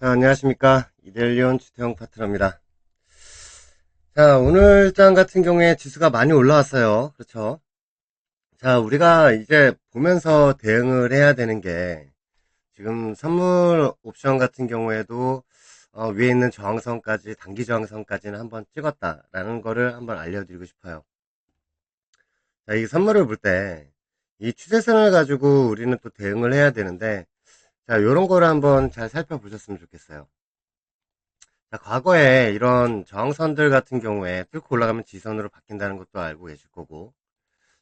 자, 안녕하십니까. 이데일리온 주태영 파트너입니다. 자, 오늘 장 같은 경우에 지수가 많이 올라왔어요. 그렇죠? 자, 우리가 이제 보면서 대응을 해야 되는 게, 지금 선물 옵션 같은 경우에도 위에 있는 저항선까지, 단기 저항선까지는 한번 찍었다라는 거를 한번 알려드리고 싶어요. 자, 이 선물을 볼 때, 이 추세선을 가지고 우리는 또 대응을 해야 되는데, 자, 요런 거를 한번 잘 살펴보셨으면 좋겠어요. 자, 과거에 이런 저항선들 같은 경우에 뚫고 올라가면 지선으로 바뀐다는 것도 알고 계실 거고,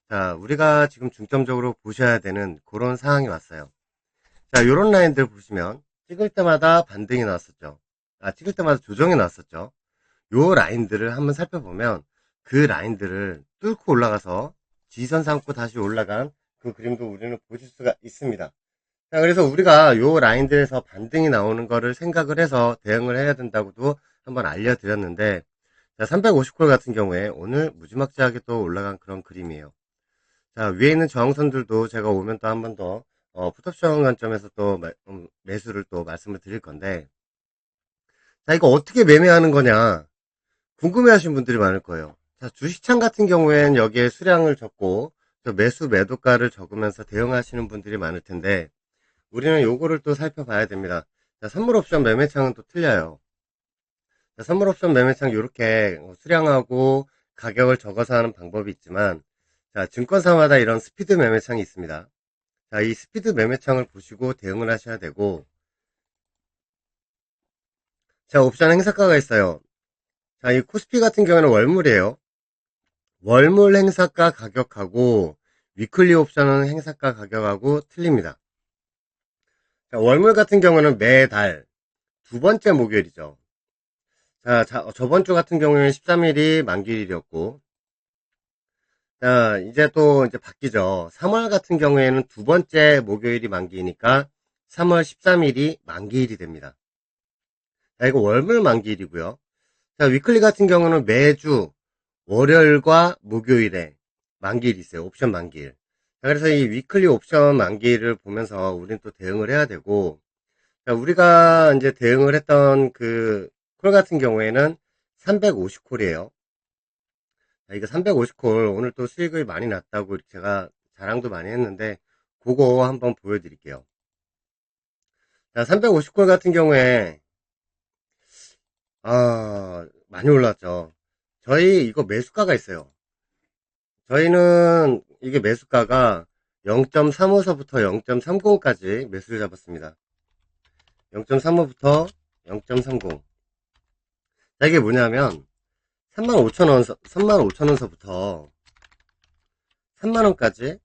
자, 우리가 지금 중점적으로 보셔야 되는 그런 상황이 왔어요. 자, 요런 라인들 보시면 찍을 때마다 반등이 나왔었죠. 찍을 때마다 조정이 나왔었죠. 요 라인들을 한번 살펴보면 그 라인들을 뚫고 올라가서 지선 삼고 다시 올라간 그 그림도 우리는 보실 수가 있습니다. 자, 그래서 우리가 요 라인들에서 반등이 나오는 거를 생각을 해서 대응을 해야 된다고도 한번 알려드렸는데, 자, 350콜 같은 경우에 오늘 무지막지하게 또 올라간 그런 그림이에요. 자, 위에 있는 저항선들도 제가 오면 또 한 번 더, 풋옵션 관점에서 또 매수를 또 말씀을 드릴 건데, 자, 이거 어떻게 매매하는 거냐, 궁금해 하시는 분들이 많을 거예요. 자, 주식창 같은 경우에는 여기에 수량을 적고, 매수 매도가를 적으면서 대응하시는 분들이 많을 텐데, 우리는 요거를 또 살펴봐야 됩니다. 자, 선물 옵션 매매창은 또 틀려요. 자, 선물 옵션 매매창 요렇게 수량하고 가격을 적어서 하는 방법이 있지만, 자, 증권사마다 이런 스피드 매매창이 있습니다. 자, 이 스피드 매매창을 보시고 대응을 하셔야 되고, 자, 옵션 행사가가 있어요. 자, 이 코스피 같은 경우는 월물이에요. 월물 행사가 가격하고 위클리 옵션은 행사가 가격하고 틀립니다. 자, 월물 같은 경우는 매달 두 번째 목요일이죠. 자, 저번 주 같은 경우에는 13일이 만기일이었고, 자, 이제 바뀌죠. 3월 같은 경우에는 두 번째 목요일이 만기이니까 3월 13일이 만기일이 됩니다. 자, 이거 월물 만기일이고요. 자, 위클리 같은 경우는 매주 월요일과 목요일에 만기일이 있어요. 옵션 만기일. 자, 그래서 이 위클리 옵션 만기일을 보면서 우리는 또 대응을 해야 되고, 자, 우리가 이제 대응을 했던 그 콜 같은 경우에는 350콜이에요. 이거 350콜 오늘 또 수익을 많이 났다고 제가 자랑도 많이 했는데 그거 한번 보여드릴게요. 자, 350콜 같은 경우에 많이 올랐죠. 저희 이거 매수가가 있어요. 저희는 이게 매수가가 0.35서부터 0.30까지 매수를 잡았습니다. 0.35부터 0.30. 자, 이게 뭐냐면 35,000원, 35,000원서부터 3만원까지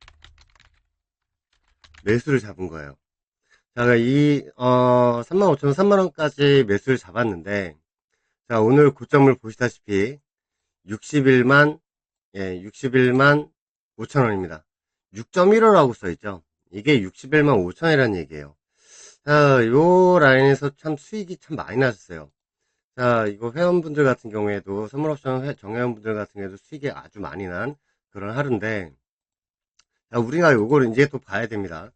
매수를 잡은 거예요. 자, 35,000원, 3만원까지 매수를 잡았는데, 자, 오늘 고점을 보시다시피 61만, 61만 5천원입니다. 6.15라고 써있죠. 이게 61만 5천원이라는 얘기예요. 자, 요 라인에서 참 수익이 참 많이 나셨어요. 자, 이거 회원분들 같은 경우에도, 선물옵션 정회원분들 같은 경우에도 수익이 아주 많이 난 그런 하루인데, 자, 우리가 요거를 이제 또 봐야 됩니다.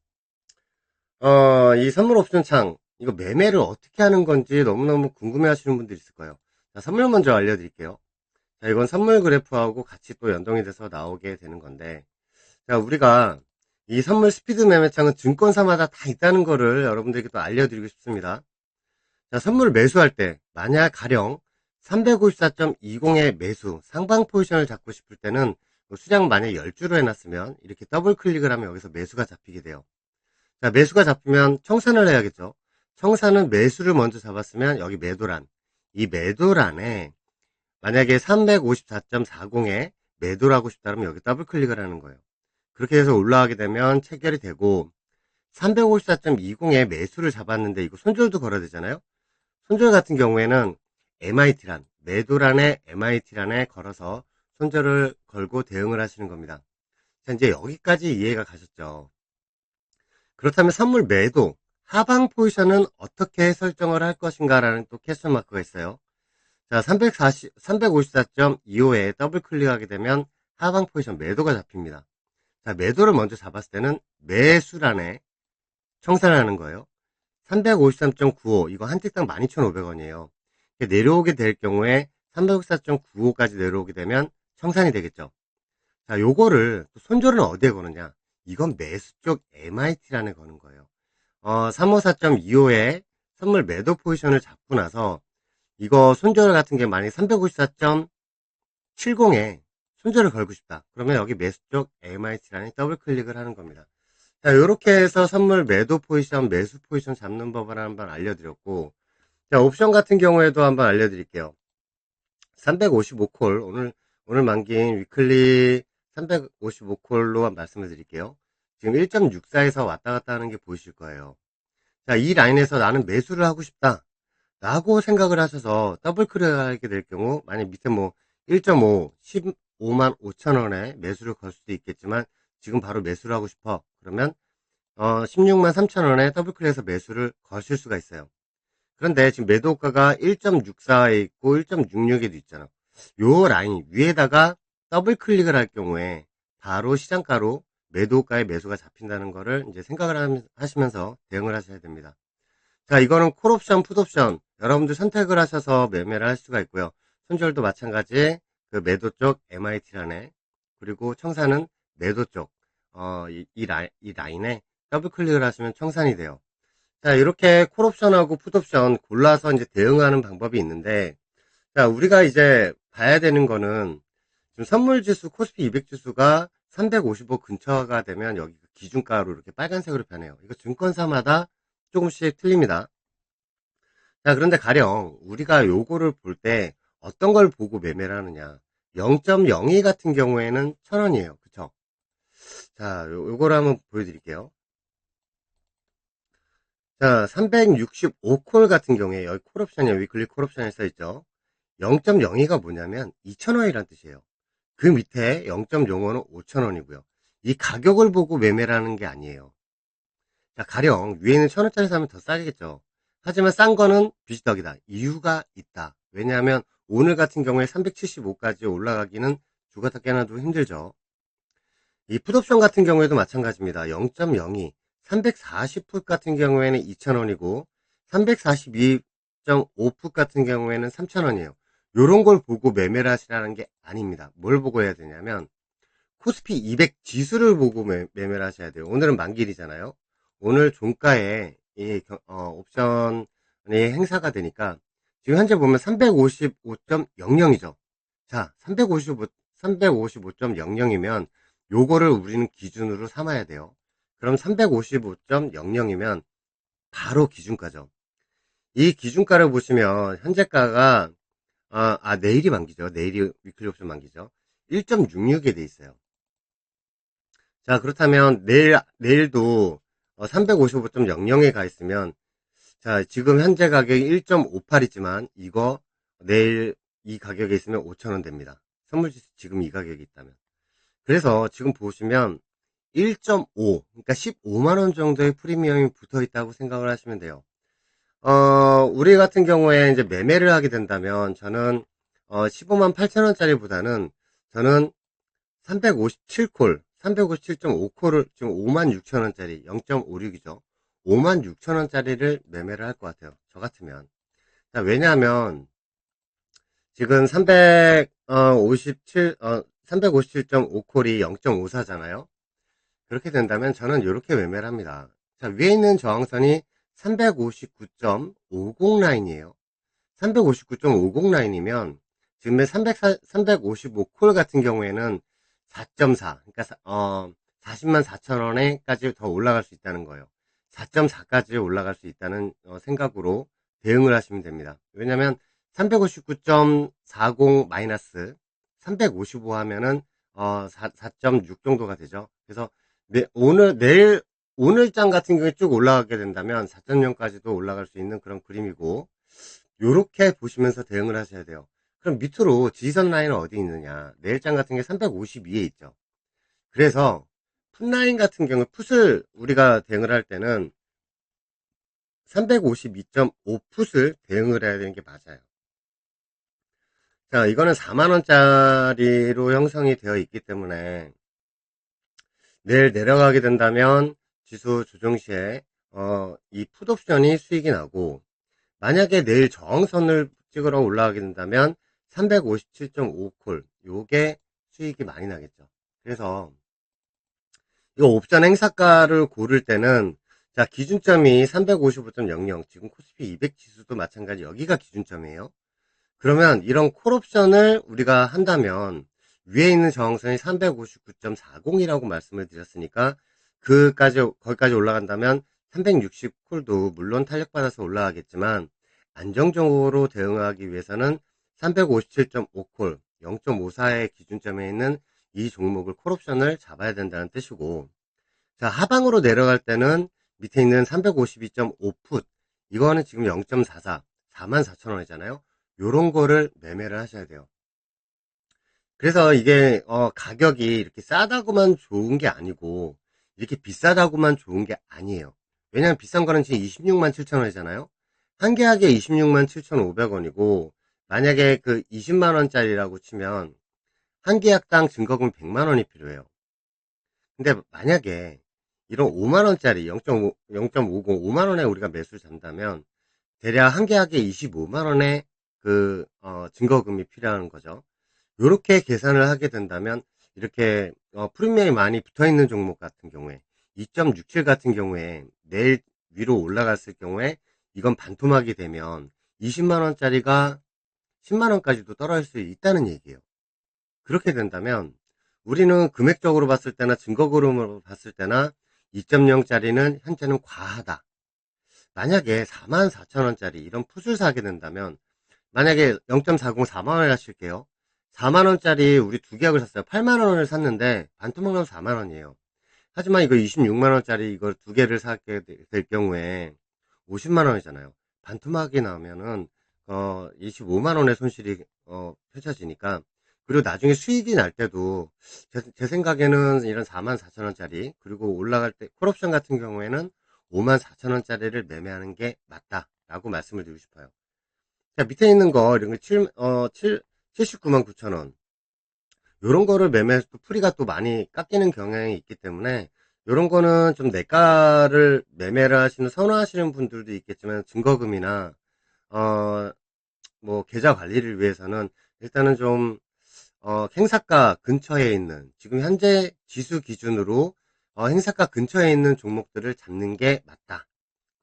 이 선물옵션 창, 이거 매매를 어떻게 하는 건지 너무너무 궁금해 하시는 분들이 있을 거예요. 자, 선물 먼저 알려드릴게요. 자, 이건 선물 그래프하고 같이 또 연동이 돼서 나오게 되는 건데, 자, 우리가 이 선물 스피드 매매창은 증권사마다 다 있다는 거를 여러분들에게 또 알려드리고 싶습니다. 자, 선물 매수할 때, 만약 가령 354.20의 매수, 상방 포지션을 잡고 싶을 때는 수량 만약 10주로 해놨으면 이렇게 더블 클릭을 하면 여기서 매수가 잡히게 돼요. 자, 매수가 잡히면 청산을 해야겠죠. 청산은 매수를 먼저 잡았으면 여기 매도란, 이 매도란에 만약에 354.40에 매도를 하고 싶다면 여기 더블 클릭을 하는 거예요. 그렇게 해서 올라가게 되면 체결이 되고 354.20에 매수를 잡았는데 이거 손절도 걸어야 되잖아요. 손절 같은 경우에는 MIT란, 매도란에 MIT란에 걸어서 손절을 걸고 대응을 하시는 겁니다. 자, 이제 여기까지 이해가 가셨죠. 그렇다면 선물 매도, 하방 포지션은 어떻게 설정을 할 것인가 라는 또 퀘스천 마크가 있어요. 자, 354.25에 더블 클릭하게 되면 하방 포지션 매도가 잡힙니다. 자, 매도를 먼저 잡았을 때는 매수란에 청산을 하는 거예요. 353.95 이거 한 찍당 12,500원이에요. 내려오게 될 경우에 354.95까지 내려오게 되면 청산이 되겠죠. 자, 요거를 손절은 어디에 거느냐? 이건 매수 쪽 MIT란에 거는 거예요. 354.25에 선물 매도 포지션을 잡고 나서 이거 손절 같은 게 만약 354.70에 손절을 걸고 싶다. 그러면 여기 매수 쪽 MIT란에 더블 클릭을 하는 겁니다. 자, 요렇게 해서 선물 매도 포지션, 매수 포지션 잡는 법을 한번 알려드렸고, 자, 옵션 같은 경우에도 한번 알려드릴게요. 355콜, 오늘 만긴 위클리 355콜로 말씀을 드릴게요. 지금 1.64에서 왔다 갔다 하는 게 보이실 거예요. 자, 이 라인에서 나는 매수를 하고 싶다. 라고 생각을 하셔서 더블 클릭하게 될 경우, 만약 밑에 뭐 1.5, 15만 5천 원에 매수를 걸 수도 있겠지만, 지금 바로 매수를 하고 싶어. 그러면 16만 3천 원에 더블 클릭해서 매수를 거실 수가 있어요. 그런데 지금 매도가가 1.64에 있고 1.66에도 있잖아. 요 라인 위에다가 더블 클릭을 할 경우에 바로 시장가로 매도가에 매수가 잡힌다는 거를 이제 생각을 하시면서 대응을 하셔야 됩니다. 자, 이거는 콜옵션, 풋옵션 여러분들 선택을 하셔서 매매를 할 수가 있고요. 손절도 마찬가지 그 매도 쪽 MIT란에, 그리고 청산은 매도 쪽 이 라인에 더블 클릭을 하시면 청산이 돼요. 자, 이렇게 콜옵션하고 풋옵션 골라서 이제 대응하는 방법이 있는데, 자, 우리가 이제 봐야 되는 거는 지금 선물지수 코스피 200 지수가 355 근처가 되면 여기 기준가로 이렇게 빨간색으로 변해요. 이거 증권사마다 조금씩 틀립니다. 자, 그런데 가령 우리가 요거를 볼 때 어떤 걸 보고 매매를 하느냐. 0.02 같은 경우에는 1,000원이에요. 그쵸? 자, 요거를 한번 보여드릴게요. 자, 365콜 같은 경우에 여기 콜옵션이에요. 위클리 콜옵션에 써있죠. 0.02가 뭐냐면 2,000원이란 뜻이에요. 그 밑에 0.05는 5,000원이고요. 이 가격을 보고 매매라는 게 아니에요. 자, 가령 위에는 1,000원짜리 사면 더 싸겠죠. 하지만 싼 거는 비지떡이다. 이유가 있다. 왜냐하면 오늘 같은 경우에 375까지 올라가기는 죽었다 깨나도 힘들죠. 이 풋옵션 같은 경우에도 마찬가지입니다. 0.02, 340풋 같은 경우에는 2,000원이고 342.5풋 같은 경우에는 3,000원이에요. 요런 걸 보고 매매를 하시라는 게 아닙니다. 뭘 보고 해야 되냐면 코스피 200 지수를 보고 매매를 하셔야 돼요. 오늘은 만길이잖아요. 오늘 종가에 이 옵션이 행사가 되니까 지금 현재 보면 355.00이죠. 자, 355.00이면 요거를 우리는 기준으로 삼아야 돼요. 그럼 355.00이면 바로 기준가죠. 이 기준가를 보시면 현재가가 내일이 만기죠. 내일이 위클리 옵션 만기죠. 1.66에 돼 있어요. 자, 그렇다면 내일도 355.00에 가 있으면, 자, 지금 현재 가격이 1.58이지만 이거 내일 이 가격에 있으면 5,000원 됩니다. 선물지수 지금 이 가격이 있다면. 그래서 지금 보시면 1.5, 그러니까 15만원 정도의 프리미엄이 붙어 있다고 생각을 하시면 돼요. 우리 같은 경우에 이제 매매를 하게 된다면 저는 15만 8천원짜리보다는 저는 357콜, 357.5콜을 지금 5만 6천원짜리 0.56이죠. 5만 6천원짜리를 매매를 할 것 같아요. 저 같으면. 자, 왜냐하면 지금 357.5콜이 0.54잖아요. 그렇게 된다면 저는 이렇게 매매를 합니다. 자, 위에 있는 저항선이 359.50 라인이에요. 359.50 라인이면 지금의 355콜 같은 경우에는 4.4, 그러니까 40만 4천 원에까지 더 올라갈 수 있다는 거예요. 4.4까지 올라갈 수 있다는 생각으로 대응을 하시면 됩니다. 왜냐면 359.40 마이너스 355 하면은 4.6 정도가 되죠. 그래서 오늘장 같은 경우에 쭉 올라가게 된다면 4.0까지도 올라갈 수 있는 그런 그림이고, 요렇게 보시면서 대응을 하셔야 돼요. 그럼 밑으로 지지선 라인은 어디 있느냐? 내일장 같은 게 352에 있죠. 그래서 풋라인 같은 경우 풋을 우리가 대응을 할 때는 352.5풋을 대응을 해야 되는 게 맞아요. 자, 이거는 4만원짜리로 형성이 되어 있기 때문에 내일 내려가게 된다면 지수 조정 시에 이 풋옵션이 수익이 나고, 만약에 내일 저항선을 찍으러 올라가게 된다면 357.5콜 요게 수익이 많이 나겠죠. 그래서 이 옵션 행사가를 고를 때는, 자, 기준점이 355.00, 지금 코스피 200 지수도 마찬가지 여기가 기준점이에요. 그러면 이런 콜옵션을 우리가 한다면 위에 있는 저항선이 359.40이라고 말씀을 드렸으니까 거기까지 올라간다면 360콜도 물론 탄력받아서 올라가겠지만 안정적으로 대응하기 위해서는 357.5콜 0.54의 기준점에 있는 이 종목을 콜옵션을 잡아야 된다는 뜻이고, 자, 하방으로 내려갈 때는 밑에 있는 352.5풋 이거는 지금 0.44 44,000원이잖아요. 요런 거를 매매를 하셔야 돼요. 그래서 이게 가격이 이렇게 싸다고만 좋은 게 아니고 이렇게 비싸다고만 좋은 게 아니에요. 왜냐면 비싼 거는 지금 26만 7천원이잖아요. 한 계약에 26만 7,500원이고 만약에 그 20만 원짜리라고 치면 한 계약당 증거금 100만 원이 필요해요. 근데 만약에 이런 5만 원짜리 0.5, 0.50, 5만 원에 우리가 매수를 잔다면 대략 한 계약에 25만 원의 증거금이 필요한 거죠. 이렇게 계산을 하게 된다면 이렇게 프리미엄이 많이 붙어있는 종목 같은 경우에 2.67 같은 경우에 내일 위로 올라갔을 경우에 이건 반토막이 되면 20만원짜리가 10만원까지도 떨어질 수 있다는 얘기예요. 그렇게 된다면 우리는 금액적으로 봤을 때나 증거금으로 봤을 때나 2.0짜리는 현재는 과하다. 만약에 44,000원짜리 이런 풋을 사게 된다면 만약에 0.40 4만원에 하실게요. 4만원짜리 우리 두 계약을 샀어요. 8만원을 샀는데 반토막 나면 4만원이에요. 하지만 이거 26만원짜리 이걸 두 개를 사게 될 경우에 50만원이잖아요. 반토막이 나면은 25만원의 손실이 펼쳐지니까, 그리고 나중에 수익이 날 때도 제 생각에는 이런 44,000원짜리 그리고 올라갈 때 콜옵션 같은 경우에는 54,000원짜리를 매매하는 게 맞다라고 말씀을 드리고 싶어요. 자, 밑에 있는 거, 이런 거 79만 9천원. 요런 거를 매매해서 또 풀이가 또 많이 깎이는 경향이 있기 때문에, 요런 거는 좀 내가를 매매를 선호하시는 분들도 있겠지만, 증거금이나, 어, 계좌 관리를 위해서는 일단은 좀, 행사가 근처에 있는, 지금 현재 지수 기준으로, 행사가 근처에 있는 종목들을 잡는 게 맞다.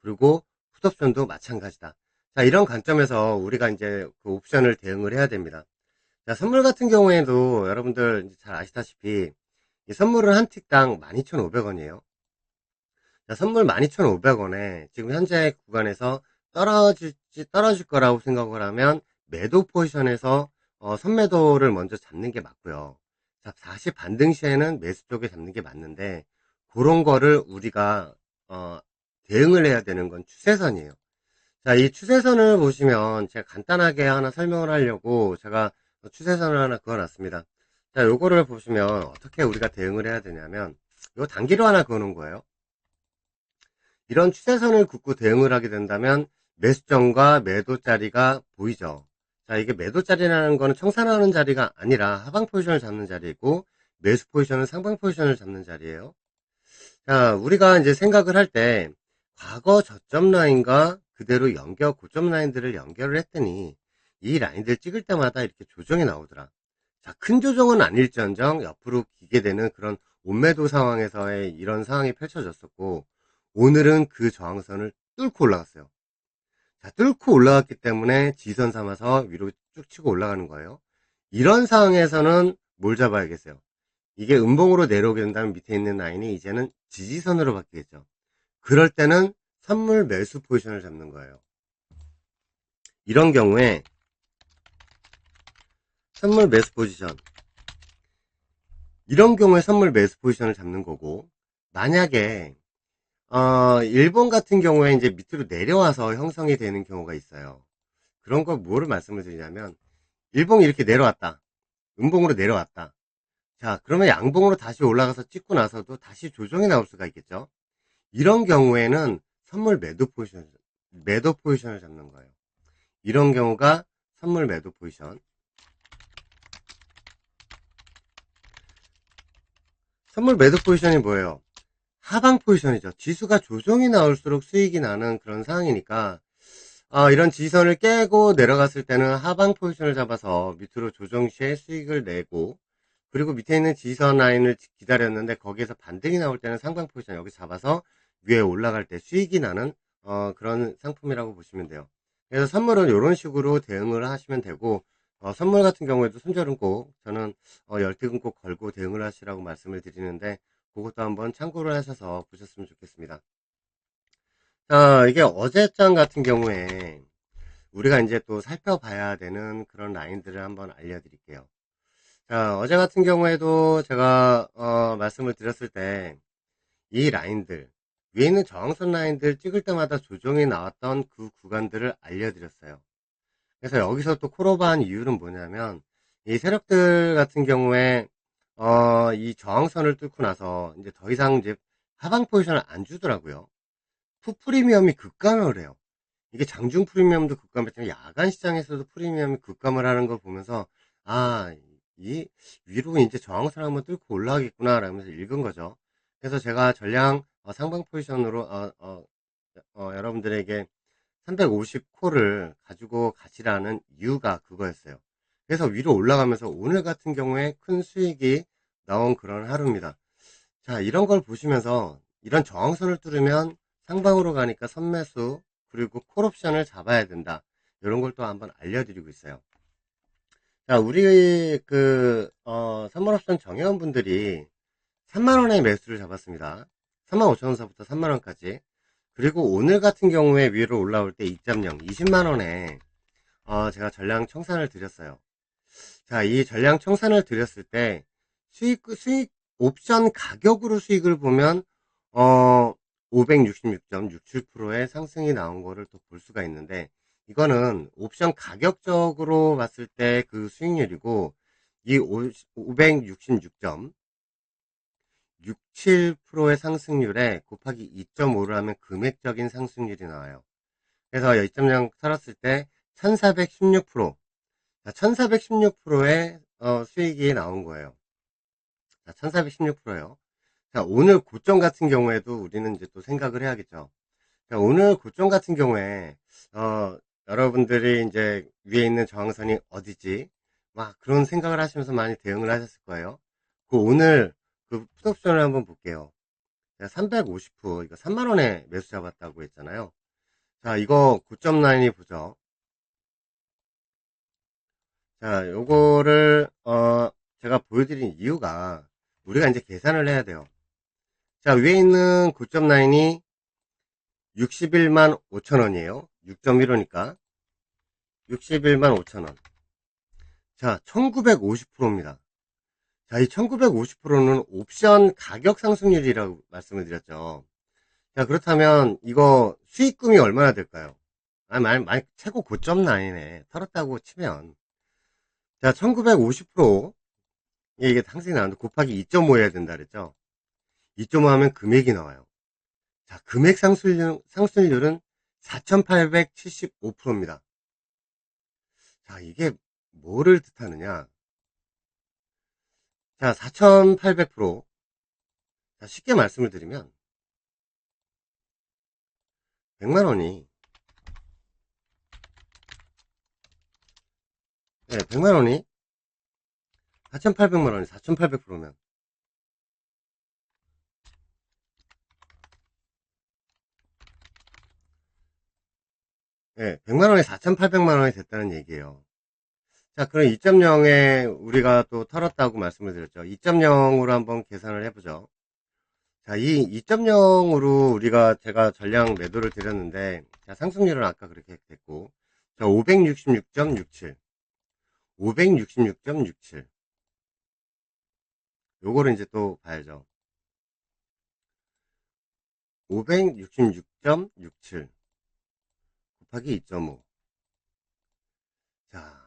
그리고 풋옵션도 마찬가지다. 자, 이런 관점에서 우리가 이제 그 옵션을 대응을 해야 됩니다. 자, 선물 같은 경우에도 여러분들 잘 아시다시피 이 선물은 한 틱당 12,500원이에요. 자, 선물 12,500원에 지금 현재 구간에서 떨어질 거라고 생각을 하면 매도 포지션에서 선매도를 먼저 잡는 게 맞고요. 자, 다시 반등 시에는 매수 쪽에 잡는 게 맞는데, 그런 거를 우리가 대응을 해야 되는 건 추세선이에요. 자, 이 추세선을 보시면 제가 간단하게 하나 설명을 하려고 제가 추세선을 하나 그어놨습니다. 자, 요거를 보시면 어떻게 우리가 대응을 해야 되냐면, 요 단기로 하나 그어놓은 거예요. 이런 추세선을 긋고 대응을 하게 된다면 매수점과 매도 자리가 보이죠. 자, 이게 매도 자리라는 거는 청산하는 자리가 아니라 하방 포지션을 잡는 자리이고, 매수 포지션은 상방 포지션을 잡는 자리예요. 자, 우리가 이제 생각을 할 때 과거 저점 라인과 그대로 고점 라인들을 연결을 했더니 이 라인들 찍을 때마다 이렇게 조정이 나오더라. 자, 큰 조정은 아닐지언정 옆으로 기게 되는 그런 온매도 상황에서의 이런 상황이 펼쳐졌었고, 오늘은 그 저항선을 뚫고 올라갔어요. 자, 뚫고 올라갔기 때문에 지선 삼아서 위로 쭉 치고 올라가는 거예요. 이런 상황에서는 뭘 잡아야겠어요? 이게 음봉으로 내려오게 된다면 밑에 있는 라인이 이제는 지지선으로 바뀌겠죠. 그럴 때는 선물 매수 포지션을 잡는 거예요. 이런 경우에 선물 매수 포지션, 이런 경우에 선물 매수 포지션을 잡는 거고, 만약에 일본 같은 경우에 이제 밑으로 내려와서 형성이 되는 경우가 있어요. 그런 거 뭐를 말씀을 드리냐면, 일봉이 이렇게 내려왔다. 음봉으로 내려왔다. 자, 그러면 양봉으로 다시 올라가서 찍고 나서도 다시 조정이 나올 수가 있겠죠. 이런 경우에는 선물 매도 포지션을 잡는 거예요. 이런 경우가 선물 매도 포지션. 선물 매도 포지션이 뭐예요? 하방 포지션이죠. 지수가 조정이 나올수록 수익이 나는 그런 상황이니까, 이런 지선을 깨고 내려갔을 때는 하방 포지션을 잡아서 밑으로 조정 시에 수익을 내고, 그리고 밑에 있는 지선 라인을 기다렸는데 거기에서 반등이 나올 때는 상방 포지션 여기 잡아서 위에 올라갈 때 수익이 나는 그런 상품이라고 보시면 돼요. 그래서 선물은 이런 식으로 대응을 하시면 되고, 선물 같은 경우에도 손절은 꼭 저는 열특은 꼭 걸고 대응을 하시라고 말씀을 드리는데, 그것도 한번 참고를 하셔서 보셨으면 좋겠습니다. 자, 이게 어제장 같은 경우에 우리가 이제 또 살펴봐야 되는 그런 라인들을 한번 알려드릴게요. 자, 어제 같은 경우에도 제가 말씀을 드렸을 때 이 라인들, 위에 있는 저항선 라인들 찍을 때마다 조정이 나왔던 그 구간들을 알려드렸어요. 그래서 여기서 또 콜오버한 이유는 뭐냐면, 이 세력들 같은 경우에 이 저항선을 뚫고 나서 이제 더 이상 이제 하방 포지션을 안 주더라고요. 푸 프리미엄이 급감을 해요. 이게 장중 프리미엄도 급감했지만 야간 시장에서도 프리미엄이 급감을 하는 걸 보면서, 아, 이 위로 이제 저항선 한번 뚫고 올라가겠구나 라면서 읽은 거죠. 그래서 제가 전량 상방 포지션으로 여러분들에게 350콜을 가지고 가시라는 이유가 그거였어요. 그래서 위로 올라가면서 오늘 같은 경우에 큰 수익이 나온 그런 하루입니다. 자, 이런 걸 보시면서 이런 저항선을 뚫으면 상방으로 가니까 선매수 그리고 콜옵션을 잡아야 된다. 이런 걸 또 한번 알려드리고 있어요. 자, 우리 선물옵션 정회원분들이 3만원의 매수를 잡았습니다. 35,000원서부터 3만원까지. 그리고 오늘 같은 경우에 위로 올라올 때 2.0, 20만원에 제가 전량 청산을 드렸어요. 자, 이 전량 청산을 드렸을 때 수익 옵션 가격으로 수익을 보면 566.67%의 상승이 나온 거를 또 볼 수가 있는데, 이거는 옵션 가격적으로 봤을 때 그 수익률이고, 이 566.67%의 상승률에 곱하기 2.5를 하면 금액적인 상승률이 나와요. 그래서 2.0 털었을 때 1416%, 1416%의 수익이 나온 거예요. 자, 1416%예요. 자, 오늘 고점 같은 경우에도 우리는 이제 또 생각을 해야겠죠. 자, 오늘 고점 같은 경우에, 여러분들이 이제 위에 있는 저항선이 어디지? 막 그런 생각을 하시면서 많이 대응을 하셨을 거예요. 그 오늘 그 풋옵션을 한번 볼게요. 350%, 이거 3만원에 매수 잡았다고 했잖아요. 자, 이거 고점 라인이 보죠. 자, 요거를, 제가 보여드린 이유가 우리가 이제 계산을 해야 돼요. 자, 위에 있는 고점 라인이 61만 5천원이에요. 6.15니까. 61만 5천원. 자, 1950%입니다. 자, 이 1950%는 옵션 가격 상승률이라고 말씀을 드렸죠. 자, 그렇다면 이거 수익금이 얼마나 될까요? 최고 고점 라인에 털었다고 치면, 자, 1950%, 이게 상승이 나왔는데 곱하기 2.5 해야 된다 그랬죠? 2.5 하면 금액이 나와요. 자, 금액 상승률은 4875%입니다. 자, 이게 뭐를 뜻하느냐? 자, 4800%. 자, 쉽게 말씀을 드리면, 100만원이, 네, 100만원이 4,800만원이 4,800%면, 네, 100만원에 4,800만원이 됐다는 얘기예요. 자, 그럼 2.0에 우리가 또 털었다고 말씀을 드렸죠. 2.0으로 한번 계산을 해보죠. 자, 이 2.0으로 제가 전량 매도를 드렸는데, 자, 상승률은 아까 그렇게 됐고, 자, 566.67. 566.67. 요거를 이제 또 봐야죠. 566.67 곱하기 2.5. 자,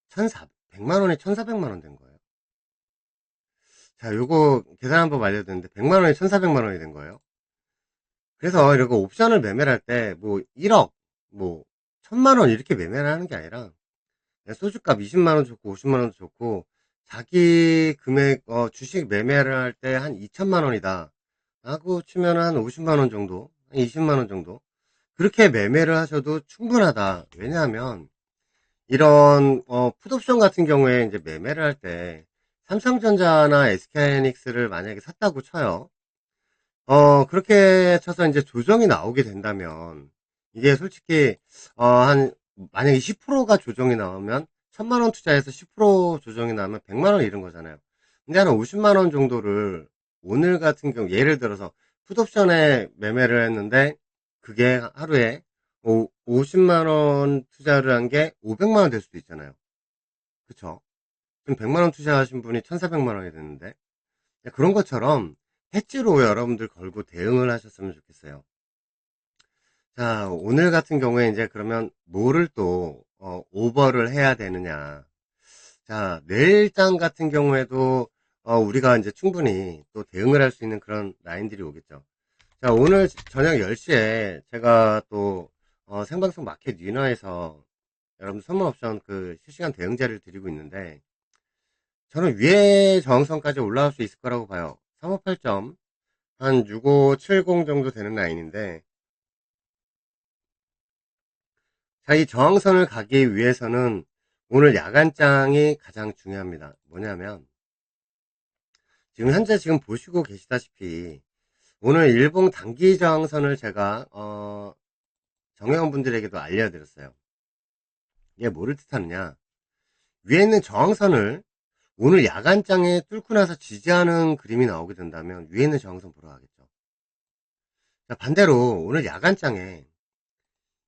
1,400만원에 1,400만원 된 거예요. 자, 요거 계산 한번 알려드렸는데, 100만원에 1,400만원이 된 거예요. 그래서 이렇게 옵션을 매매를 할 때, 뭐, 1억, 뭐, 1,000만원 이렇게 매매를 하는 게 아니라, 소주값 20만원 좋고, 50만원도 좋고, 자기 금액, 주식 매매를 할 때 한 2천만원이다. 하고 치면 한 50만원 정도, 20만원 정도. 그렇게 매매를 하셔도 충분하다. 왜냐하면, 이런, 풋옵션 같은 경우에 이제 매매를 할 때, 삼성전자나 SK하이닉스를 만약에 샀다고 쳐요. 그렇게 쳐서 이제 조정이 나오게 된다면, 이게 솔직히, 만약에 10%가 조정이 나오면, 1000만원 투자해서 10% 조정이 나오면 100만원 잃은 거잖아요. 근데 한 50만원 정도를, 오늘 같은 경우, 예를 들어서, 풋옵션에 매매를 했는데, 그게 하루에 50만원 투자를 한 게 500만원 될 수도 있잖아요. 그쵸? 그럼 100만원 투자하신 분이 1400만원이 됐는데, 그런 것처럼, 해지로 여러분들 걸고 대응을 하셨으면 좋겠어요. 자, 오늘 같은 경우에 이제 그러면 뭐를 또, 오버를 해야 되느냐. 자, 내일장 같은 경우에도, 우리가 이제 충분히 또 대응을 할 수 있는 그런 라인들이 오겠죠. 자, 오늘 저녁 10시에 제가 또, 생방송 마켓 위너에서 여러분 선물 옵션 그 실시간 대응자를 드리고 있는데, 저는 위에 저항선까지 올라갈 수 있을 거라고 봐요. 358점, 한 6570 정도 되는 라인인데, 자, 이 저항선을 가기 위해서는 오늘 야간장이 가장 중요합니다. 뭐냐면, 지금 현재 지금 보시고 계시다시피, 오늘 일봉 단기 저항선을 제가, 정회원분들에게도 알려드렸어요. 이게 뭐를 뜻하느냐. 위에 있는 저항선을 오늘 야간장에 뚫고 나서 지지하는 그림이 나오게 된다면, 위에 있는 저항선 보러 가겠죠. 자, 반대로 오늘 야간장에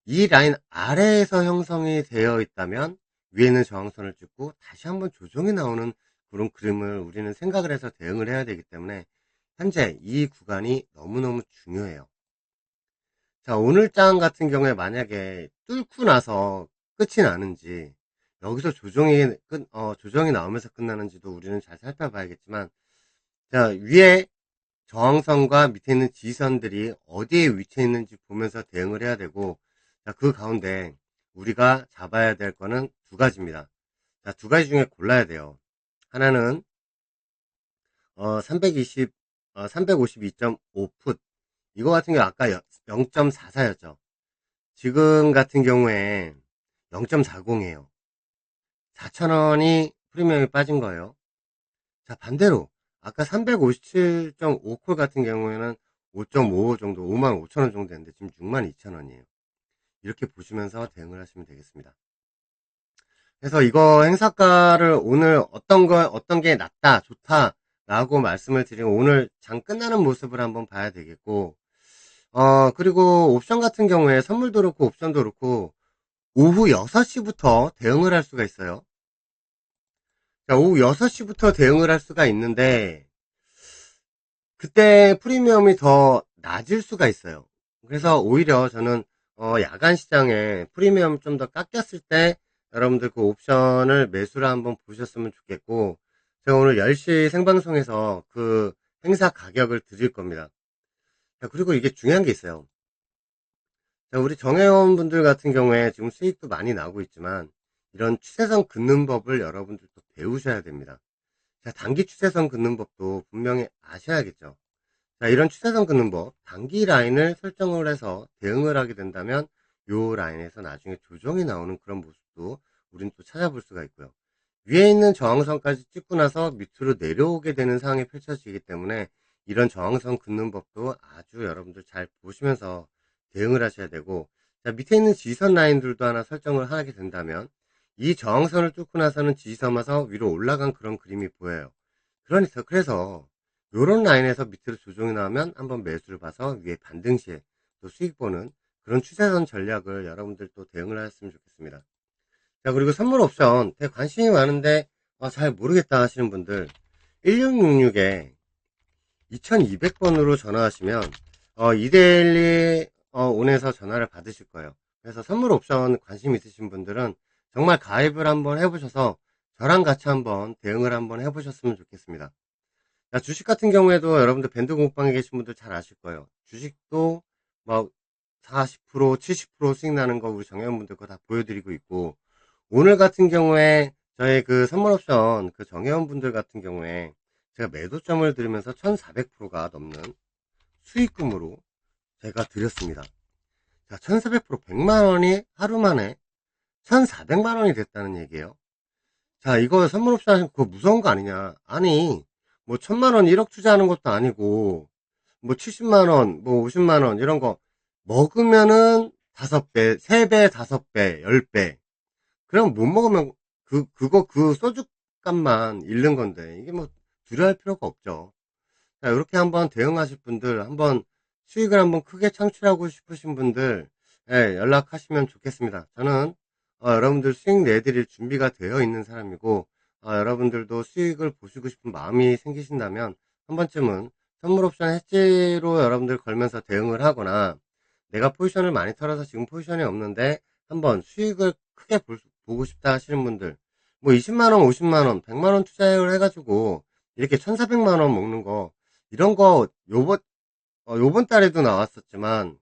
이 라인 아래에서 형성이 되어 있다면 위에는 저항선을 찍고 다시 한번 조정이 나오는 그런 그림을 우리는 생각을 해서 대응을 해야 되기 때문에 현재 이 구간이 너무너무 중요해요. 자, 오늘 장 같은 경우에 만약에 뚫고 나서 끝이 나는지 여기서 조정이 나오면서 끝나는지도 우리는 잘 살펴봐야겠지만, 자, 위에 저항선과 밑에 있는 지선들이 어디에 위치해 있는지 보면서 대응을 해야 되고, 자, 그 가운데 우리가 잡아야 될 거는 두 가지입니다. 자, 두 가지 중에 골라야 돼요. 하나는 352.5풋. 이거 같은 경우 아까 0.44였죠. 지금 같은 경우에 0.40이에요. 4,000원이 프리미엄이 빠진 거예요. 자, 반대로 아까 357.5콜 같은 경우에는 5.55 정도, 55,000원 정도 됐는데 지금 62,000원이에요. 이렇게 보시면서 대응을 하시면 되겠습니다. 그래서 이거 행사가를 오늘 어떤 게 낫다, 좋다, 라고 말씀을 드리고 오늘 장 끝나는 모습을 한번 봐야 되겠고, 그리고 옵션 같은 경우에 선물도 그렇고 옵션도 그렇고, 오후 6시부터 대응을 할 수가 있어요. 자, 오후 6시부터 대응을 할 수가 있는데, 그때 프리미엄이 더 낮을 수가 있어요. 그래서 오히려 저는 야간 시장에 프리미엄 좀 더 깎였을 때 여러분들 그 옵션을 매수를 한번 보셨으면 좋겠고, 제가 오늘 10시 생방송에서 그 행사 가격을 드릴 겁니다. 자, 그리고 이게 중요한 게 있어요. 자, 우리 정회원분들 같은 경우에 지금 수익도 많이 나고 있지만 이런 추세선 긋는 법을 여러분들도 배우셔야 됩니다. 자, 단기 추세선 긋는 법도 분명히 아셔야겠죠. 자, 이런 추세선 긋는 법, 단기 라인을 설정을 해서 대응을 하게 된다면 요 라인에서 나중에 조정이 나오는 그런 모습도 우린 또 찾아볼 수가 있고요. 위에 있는 저항선까지 찍고 나서 밑으로 내려오게 되는 상황이 펼쳐지기 때문에 이런 저항선 긋는 법도 아주 여러분들 잘 보시면서 대응을 하셔야 되고, 자, 밑에 있는 지지선 라인들도 하나 설정을 하게 된다면 이 저항선을 뚫고 나서는 지지선 와서 위로 올라간 그런 그림이 보여요. 그래서 요런 라인에서 밑으로 조정이 나오면 한번 매수를 봐서 위에 반등 시에 또 수익 보는 그런 추세선 전략을 여러분들 또 대응을 하셨으면 좋겠습니다. 자, 그리고 선물 옵션 되게 관심이 많은데 잘 모르겠다 하시는 분들 1666에 2200번으로 전화하시면 이데일리 온에서 전화를 받으실 거예요. 그래서 선물 옵션 관심 있으신 분들은 정말 가입을 한번 해보셔서 저랑 같이 한번 대응을 한번 해보셨으면 좋겠습니다. 자, 주식 같은 경우에도 여러분들 밴드 공방에 계신 분들 잘 아실 거예요. 주식도 뭐 40%, 70% 수익 나는 거 우리 정회원분들 거 다 보여드리고 있고, 오늘 같은 경우에 저희 그 선물 옵션 그 정회원분들 같은 경우에 제가 매도점을 들으면서 1400%가 넘는 수익금으로 제가 드렸습니다. 자, 1400% 100만원이 하루 만에 1400만원이 됐다는 얘기예요. 자, 이거 선물 옵션 하시면 그거 무서운 거 아니냐. 아니, 뭐 1000만원 1억 투자하는 것도 아니고, 뭐 70만원, 뭐 50만원 이런 거 먹으면은 5배, 3배, 5배, 10배. 그럼 못 먹으면 그 소주 값만 잃는 건데, 이게 뭐 두려워할 필요가 없죠. 자, 이렇게 한번 대응하실 분들, 한번 수익을 한번 크게 창출하고 싶으신 분들, 예, 연락하시면 좋겠습니다. 저는 여러분들 수익 내드릴 준비가 되어 있는 사람이고, 여러분들도 수익을 보시고 싶은 마음이 생기신다면 한 번쯤은 선물 옵션 해지로 여러분들 걸면서 대응을 하거나, 내가 포지션을 많이 털어서 지금 포지션이 없는데 한번 수익을 크게 보고 싶다 하시는 분들, 뭐 20만원, 50만원, 100만원 투자를 해가지고 이렇게 1400만원 먹는 거, 이런 거 요번 달에도 나왔었지만,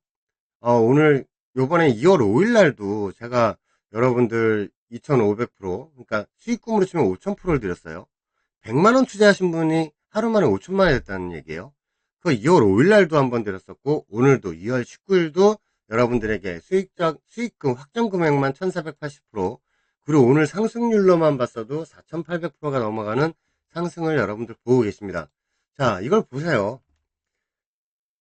오늘 요번에 2월 5일 날도 제가 여러분들 2500%, 그러니까 수익금으로 치면 5000%를 드렸어요. 100만원 투자하신 분이 하루 만에 5천만원이 됐다는 얘기예요. 그 2월 5일 날도 한번 드렸었고, 오늘도 2월 19일도 여러분들에게 수익금 확정 금액만 1480%, 그리고 오늘 상승률로만 봤어도 4800%가 넘어가는 상승을 여러분들 보고 계십니다. 자, 이걸 보세요.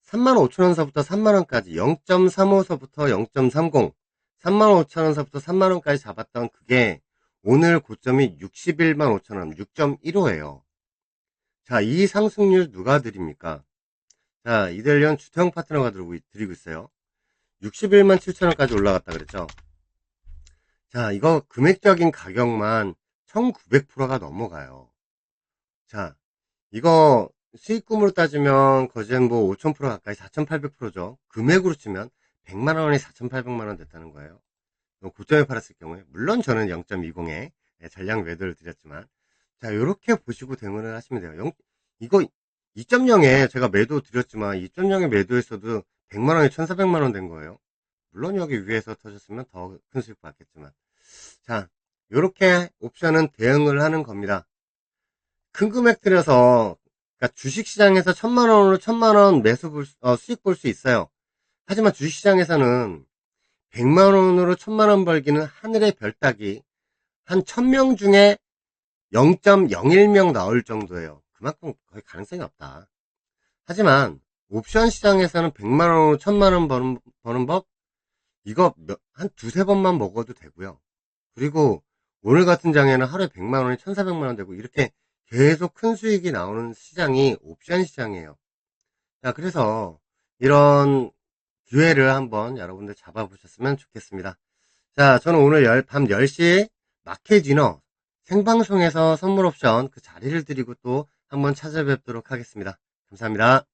35,000원서부터 3만원까지 0.35서부터 0.30, 35,000원서부터 3만원까지 잡았던 그게 오늘 고점이 61만 5천원, 6.15예요. 자, 이 상승률 누가 드립니까? 자, 이델리온 주태형 파트너가 드리고 있어요. 61만 7천원까지 올라갔다 그랬죠. 자, 이거 금액적인 가격만 1900%가 넘어가요. 자, 이거 수익금으로 따지면 거진 뭐 5000% 가까이 4800%죠. 금액으로 치면 100만원이 4800만원 됐다는 거예요. 고점에 팔았을 경우에, 물론 저는 0.20에 전량 매도를 드렸지만, 자, 요렇게 보시고 대응을 하시면 돼요. 이거 2.0에 제가 매도 드렸지만 2.0에 매도했어도 100만원이 1400만원 된 거예요. 물론 여기 위에서 터졌으면 더 큰 수익 받겠지만, 자, 요렇게 옵션은 대응을 하는 겁니다. 큰 금액 들여서, 그러니까 주식시장에서 1000만원으로 1000만원 수익 볼 수 있어요. 하지만 주식시장에서는 100만원으로 1000만원 벌기는 하늘의 별 따기, 한 1000명 중에 0.01명 나올 정도예요. 그만큼 거의 가능성이 없다. 하지만 옵션 시장에서는 100만원으로 1000만원 버는 법, 이거 한 두세 번만 먹어도 되고요. 그리고 오늘 같은 장에는 하루에 100만원이 1400만원 되고, 이렇게 계속 큰 수익이 나오는 시장이 옵션 시장이에요. 자, 그래서 이런 기회를 한번 여러분들 잡아보셨으면 좋겠습니다. 자, 저는 오늘 밤 10시 마켓 디너 생방송에서 선물 옵션 그 자리를 드리고 또 한번 찾아뵙도록 하겠습니다. 감사합니다.